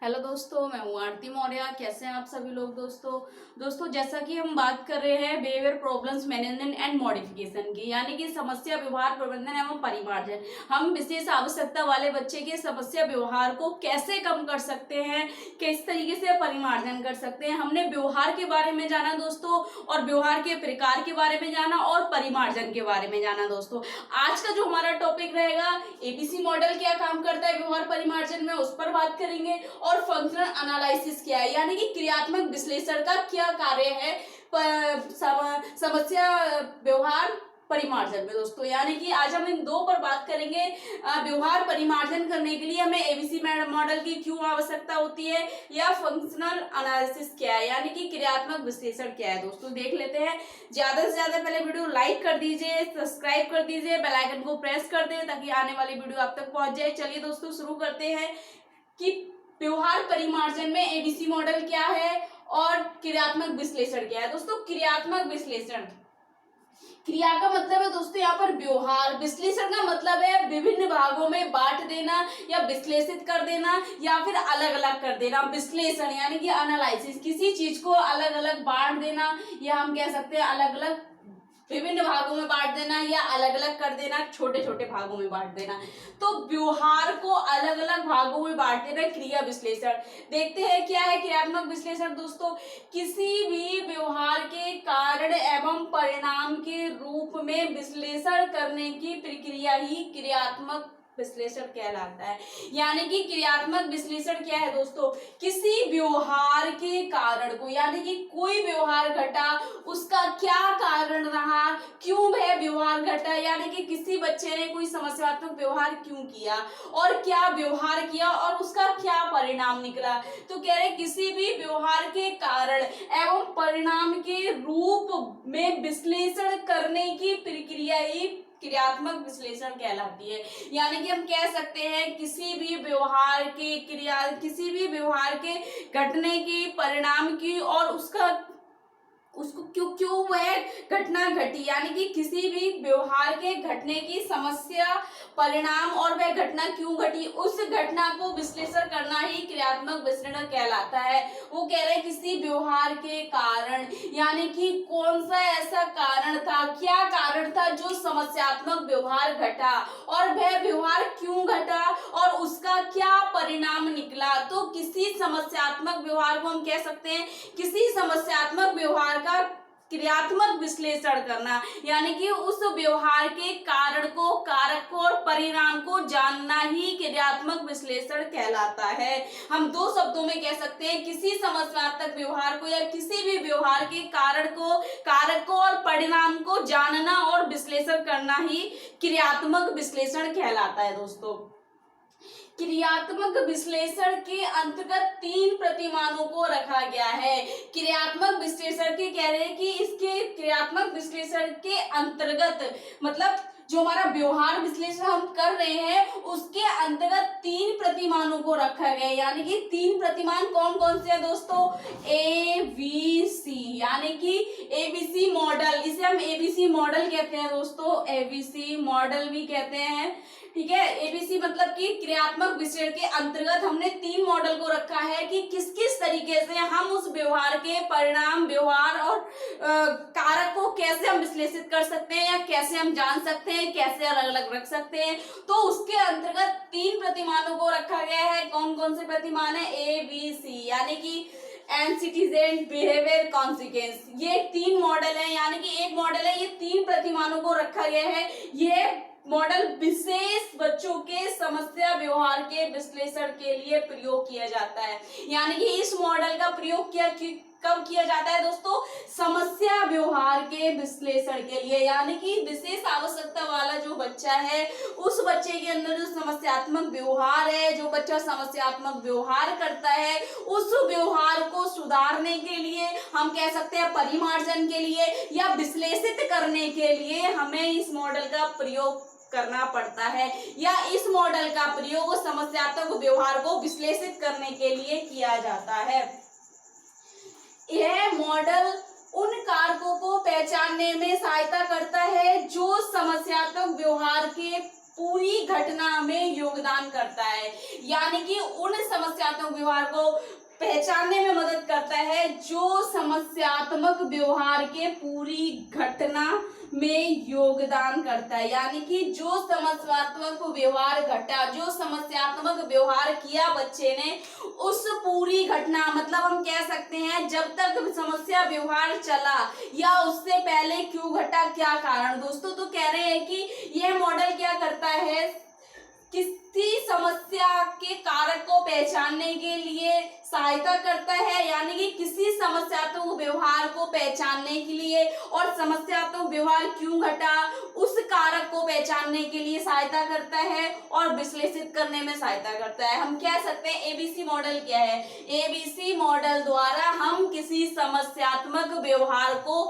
Hello दोस्तों, मैं हूँ आरती मौर्य। कैसे हैं आप सभी लोग। दोस्तों जैसा कि हम बात कर रहे हैं behaviour problems management and modification की, यानी कि समस्या व्यवहार प्रबंधन एवं परिमार्जन। हम विशेष आवश्यकता वाले बच्चे के समस्या व्यवहार को कैसे कम कर सकते हैं, किस तरीके से परिमार्जन कर सकते हैं। हमने व्यवहार के बारे में जाना दोस्तों, और व्यवहार के प्रकार के बारे में जाना, और परिमार्जन के बारे में जाना। दोस्तों आज का जो हमारा टॉपिक रहेगा, एबीसी मॉडल क्या काम करता है व्यवहार परिमार्जन में, उस पर बात करेंगे। और फंक्शनल एनालिसिस क्या है, यानी कि क्रियात्मक विश्लेषण का क्या कार्य है समस्या व्यवहार परिमार्जन में। दोस्तों यानी कि आज हम इन दो पर बात करेंगे। व्यवहार परिमार्जन करने के लिए हमें एबीसी मॉडल की क्यों आवश्यकता होती है, या फंक्शनल एनालिसिस क्या है, यानी कि क्रियात्मक विश्लेषण क्या है। दोस्तों देख लेते हैं। ज्यादा से ज्यादा पहले वीडियो लाइक कर दीजिए, सब्सक्राइब कर दीजिए, बेल आइकन को प्रेस कर दें ताकि आने वाली वीडियो आप तक पहुंच जाए। चलिए दोस्तों शुरू करते हैं कि व्यवहार परिमार्जन में एबीसी मॉडल क्या है और क्रियात्मक विश्लेषण क्या है। दोस्तों क्रियात्मक विश्लेषण, क्रिया का मतलब है दोस्तों यहाँ पर व्यवहार, विश्लेषण का मतलब है विभिन्न भागों में बांट देना या विश्लेषित कर देना या फिर अलग अलग कर देना। विश्लेषण यानी कि एनालिसिस, किसी चीज को अलग अलग बांट देना, या हम कह सकते हैं अलग अलग विभिन्न भागों में बांट देना, या अलग अलग कर देना, छोटे छोटे भागों में बांट देना। तो व्यवहार को अलग अलग भागों में बांट देना क्रिया विश्लेषण। देखते हैं क्या है क्रियात्मक विश्लेषण। दोस्तों किसी भी व्यवहार के कारण एवं परिणाम के रूप में विश्लेषण करने की प्रक्रिया ही क्रियात्मक विश्लेषण कहलाता है। यानी कि क्रियात्मक विश्लेषण क्या है दोस्तों, किसी व्यवहार के कारण को, यानी कि कोई व्यवहार घटा, उसका क्या कारण रहा, क्यों वह व्यवहार घटा, यानी कि किसी बच्चे ने कोई समस्यात्मक व्यवहार क्यों किया और क्या व्यवहार किया और उसका क्या परिणाम निकला। तो कह रहे किसी भी व्यवहार के कारण एवं परिणाम के रूप में विश्लेषण करने की प्रक्रिया ही क्रियात्मक विश्लेषण कहलाती है। यानी कि हम कह सकते हैं किसी भी व्यवहार के घटने की, परिणाम की, और उसको क्यों क्यों वह घटना घटी, यानी कि किसी भी व्यवहार के घटने की समस्या, परिणाम और वह घटना क्यों घटी, उस घटना को विश्लेषण करना ही क्रियात्मक विश्लेषण कहलाता है। वो कह रहे हैं किसी व्यवहार के कारण, यानी कि कौन सा ऐसा कारण था, क्या कारण था जो समस्यात्मक व्यवहार घटा, और वह व्यवहार क्यों घटा और उसका क्या परिणाम निकला। तो किसी समस्यात्मक व्यवहार को हम कह सकते हैं, किसी समस्यात्मक व्यवहार का क्रियात्मक विश्लेषण करना, यानी कि उस व्यवहार के कारण को, कारक को और परिणाम को जानना ही क्रियात्मक विश्लेषण कहलाता है। हम दो शब्दों में कह सकते हैं, किसी समस्यात्मक व्यवहार को या किसी भी व्यवहार के कारण को, कारक को और परिणाम को जानना और विश्लेषण करना ही क्रियात्मक विश्लेषण कहलाता है। दोस्तों क्रियात्मक विश्लेषण के अंतर्गत तीन प्रतिमानों को रखा गया है। क्रियात्मक विश्लेषण के कह रहे हैं कि इसके क्रियात्मक विश्लेषण के अंतर्गत मतलब जो हमारा व्यवहार विश्लेषण हम कर रहे हैं उसके अंतर्गत तीन प्रतिमानों को रखा गया है। यानी कि तीन प्रतिमान कौन कौन से हैं दोस्तों, ए बी सी, यानी कि एबीसी मॉडल, इसे हम एबीसी मॉडल कहते हैं दोस्तों, एबीसी मॉडल भी कहते हैं। ठीक है, एबीसी मतलब कि क्रियात्मक विश्लेषण के अंतर्गत हमने तीन मॉडल को रखा है कि किस किस तरीके से हम उस व्यवहार के परिणाम, व्यवहार और कारक को कैसे हम विश्लेषित कर सकते हैं, या कैसे हम जान सकते हैं, कैसे अलग अलग रख सकते हैं। तो उसके अंतर्गत तीन प्रतिमानों को रखा गया है। कौन कौन से प्रतिमान है, ए बी सी, यानी कि एंटीसीडेंट, बिहेवियर, कॉन्सिक्वेंस, ये तीन मॉडल है। यानी कि एक मॉडल है, ये तीन प्रतिमानों को रखा गया है। ये मॉडल विशेष बच्चों के समस्या व्यवहार के विश्लेषण के लिए प्रयोग किया जाता है। यानी कि इस मॉडल का प्रयोग कब किया जाता है दोस्तों, समस्या व्यवहार के विश्लेषण के लिए। यानी कि विशेष आवश्यकता वाला जो बच्चा है, उस बच्चे के अंदर जो समस्यात्मक व्यवहार है, जो बच्चा समस्यात्मक व्यवहार करता है, उस व्यवहार को सुधारने के लिए, हम कह सकते हैं परिमार्जन के लिए या विश्लेषित करने के लिए हमें इस मॉडल का प्रयोग करना पड़ता है, या इस मॉडल का प्रयोग समस्यात्मक व्यवहार को विश्लेषित करने के लिए किया जाता है। यह मॉडल उन कारकों को पहचानने में सहायता करता है जो समस्यात्मक व्यवहार के पूरी घटना में योगदान करता है, यानी कि उन समस्यात्मक व्यवहार को पहचानने में मदद करता है जो समस्यात्मक व्यवहार के पूरी घटना में योगदान करता है, यानी कि जो समस्यात्मक व्यवहार घटा, जो समस्यात्मक व्यवहार किया बच्चे ने, उस पूरी घटना, मतलब हम कह सकते हैं जब तक समस्या व्यवहार चला या उससे पहले क्यों घटा, क्या कारण। दोस्तों तो कह रहे हैं कि यह मॉडल क्या करता है, किसी समस्या के कारक को पहचानने के लिए सहायता करता है, यानी कि किसी समस्यात्मक व्यवहार को पहचानने के लिए और समस्यात्मक व्यवहार क्यों घटा उस कारक को पहचानने के लिए सहायता करता है और विश्लेषित करने में सहायता करता है। हम कह सकते हैं एबीसी मॉडल क्या है। एबीसी मॉडल द्वारा हम किसी समस्यात्मक व्यवहार को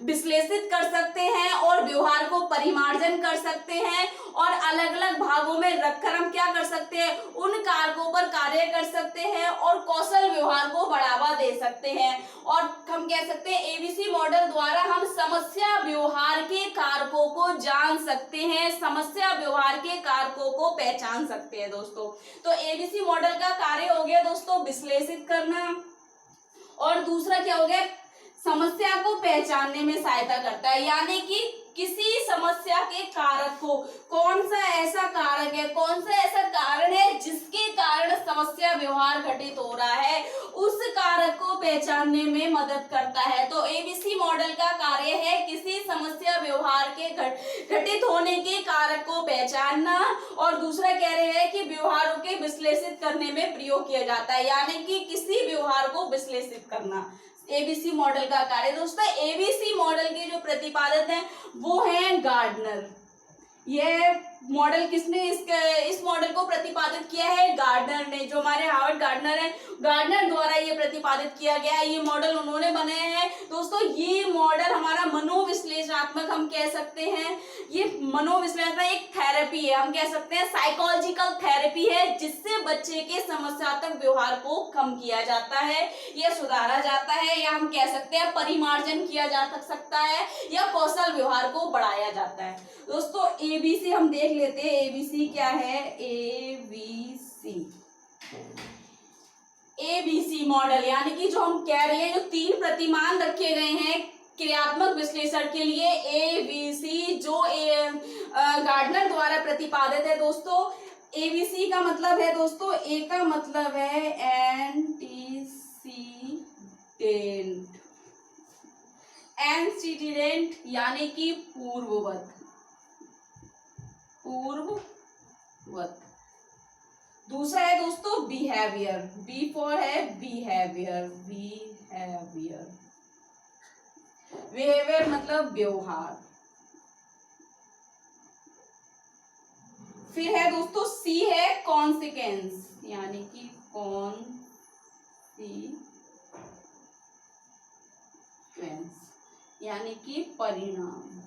विश्लेषित कर सकते हैं और व्यवहार को परिमार्जन कर सकते हैं और अलग अलग भागों में रखकर हम क्या कर सकते हैं, उन कारकों पर कार्य कर सकते हैं और कौशल व्यवहार को बढ़ावा दे सकते हैं। और हम कह सकते हैं एबीसी मॉडल द्वारा हम समस्या व्यवहार के कारकों को जान सकते हैं, समस्या व्यवहार के कारकों को पहचान सकते हैं। दोस्तों तो एबीसी मॉडल का कार्य हो गया दोस्तों विश्लेषित करना, और दूसरा क्या हो गया, समस्या को पहचानने में सहायता करता है, यानी कि किसी समस्या के कारक को, कौन सा ऐसा कारक है, कौन सा ऐसा कारण है जिसके कारण समस्या व्यवहार घटित हो रहा है, उस कारक को पहचानने में मदद करता है। तो एबीसी मॉडल का कार्य है किसी समस्या व्यवहार के घटित होने के कारक को पहचानना, और दूसरा कह रहे हैं कि व्यवहारों के विश्लेषित करने में प्रयोग किया जाता है, यानी कि किसी व्यवहार को विश्लेषित करना एबीसी मॉडल का कार्य। दोस्तों एबीसी मॉडल के जो प्रतिपादक हैं वो हैं गार्डनर। यह मॉडल किसने इस मॉडल को प्रतिपादित किया है, गार्डनर ने, जो हमारे हार्वर्ड गार्डनर हैं, गार्डनर द्वारा ये प्रतिपादित किया गया है। ये मॉडल उन्होंने बनाए हैं। दोस्तों ये मॉडल हमारा मनोविश्लेषणात्मक, हम कह सकते हैं ये मनोविश्लेषण एक थेरेपी है, हम कह सकते हैं साइकोलॉजिकल थेरेपी है, जिससे बच्चे के समस्यात्मक व्यवहार को कम किया जाता है या सुधारा जाता है, या हम कह सकते हैं परिमार्जन किया जा सकता है, या कौशल व्यवहार को बढ़ाया जाता है। दोस्तों एबीसी हम देख लेते हैं, एबीसी क्या है। एबीसी मॉडल यानी कि जो हम कह रहे हैं, जो 3 प्रतिमान रखे गए हैं क्रियात्मक विश्लेषण के लिए, एबीसी जो गार्डनर द्वारा प्रतिपादित है। दोस्तों एबीसी का मतलब है, दोस्तों ए का मतलब है एंटीसीडेंट यानी कि पूर्ववत। दूसरा है दोस्तों बिहेवियर, बी फॉर है बिहेवियर। बिहेवियर मतलब व्यवहार। फिर है दोस्तों सी है कॉन्सिक्वेंस, यानी कि यानी कि परिणाम।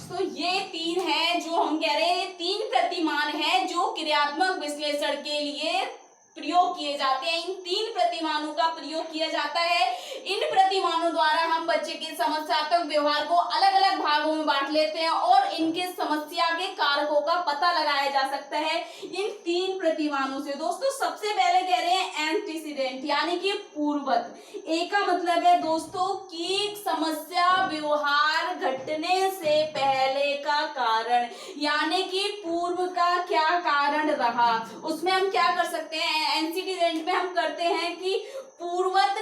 तो ये 3 है जो हम कह रहे हैं, 3 प्रतिमान है जो क्रियात्मक विश्लेषण के लिए प्रयोग किए जाते हैं। इन 3 प्रतिमानों का प्रयोग किया जाता है। इन प्रतिमानों द्वारा हम बच्चे के समस्यात्मक व्यवहार को अलग अलग भागों में बांट लेते हैं और इनके समस्या के कारकों का पता लगाया जा सकता है इन 3 प्रतिमानों से। दोस्तों सबसे पहले कह रहे हैं एंटीसीडेंट यानी कि पूर्ववत। ए का मतलब है दोस्तों कि समस्या व्यवहार घटने से पहले का कारण, यानी कि पूर्व का क्या कारण रहा, उसमें हम क्या कर सकते हैं, एंटीसीडेंट में हम करते हैं कि पूर्ववत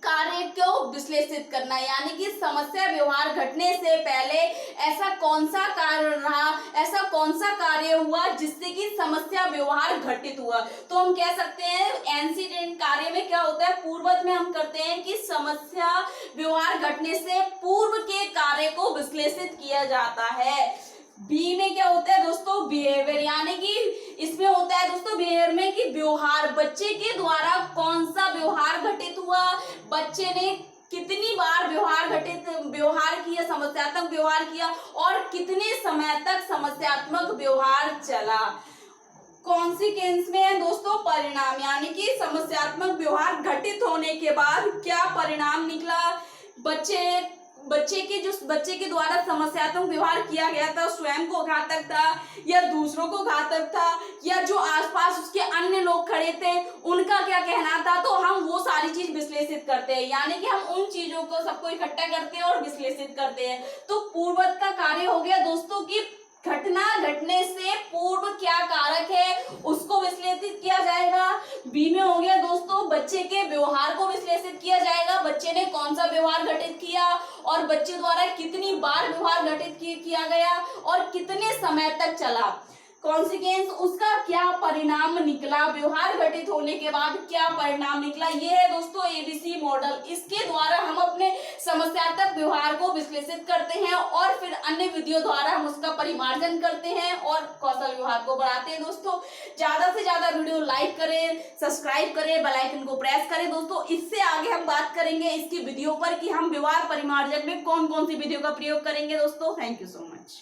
कार्य को विश्लेषित करना, यानी कि समस्या व्यवहार घटने से पहले ऐसा कौन सा कारण रहा, ऐसा कौन सा कार्य हुआ जिससे कि समस्या व्यवहार घटित हुआ। तो हम कह सकते हैं एंटीसीडेंट कार्य में क्या होता है, पूर्ववत में हम करते हैं कि समस्या व्यवहार घटने से पूर्व के कार्य को विश्लेषित किया जाता है। बी में क्या होता है दोस्तों, बिहेवियर, यानी कि इसमें होता है दोस्तों बिहेवियर में कि व्यवहार, बच्चे के द्वारा कौन सा व्यवहार घटित हुआ, बच्चे ने कितनी बार व्यवहार किया, समस्यात्मक व्यवहार किया और कितने समय तक समस्यात्मक व्यवहार चला। कॉन्सिक्वेंस में है दोस्तों परिणाम, यानी कि समस्यात्मक व्यवहार घटित होने के बाद क्या परिणाम निकला, बच्चे के द्वारा समस्यात्मक व्यवहार किया गया था स्वयं को घातक था या दूसरों को घातक था या जो आसपास उसके अन्य लोग खड़े थे उनका क्या कहना था, तो हम वो सारी चीज विश्लेषित करते हैं। यानी कि हम उन चीजों को सबको इकट्ठा करते हैं और विश्लेषित करते हैं। तो पूर्ववत का कार्य हो गया दोस्तों की घटना घटने से पूर्व क्या कारक है उसको विश्लेषित किया जाएगा। बी में हो गया दोस्तों बच्चे के व्यवहार को विश्लेषित किया जाएगा, बच्चे ने कौन सा व्यवहार घटित किया और बच्चे द्वारा कितनी बार व्यवहार घटित किया गया और कितने समय तक चला, कॉन्सिक्वेंस उसका क्या परिणाम निकला, व्यवहार घटित होने के बाद क्या परिणाम निकला। ये है दोस्तों एबीसी मॉडल। इसके द्वारा हम अपने समस्यात्मक व्यवहार को विश्लेषित करते हैं और फिर अन्य विधियों द्वारा हम उसका परिमार्जन करते हैं और कौशल व्यवहार को बढ़ाते हैं। दोस्तों ज्यादा से ज्यादा वीडियो लाइक करें, सब्सक्राइब करें, बेल आइकन को प्रेस करें। दोस्तों इससे आगे हम बात करेंगे इसकी विधियों पर कि हम व्यवहार परिमार्जन में कौन कौन सी विधियों का प्रयोग करेंगे। दोस्तों थैंक यू सो मच।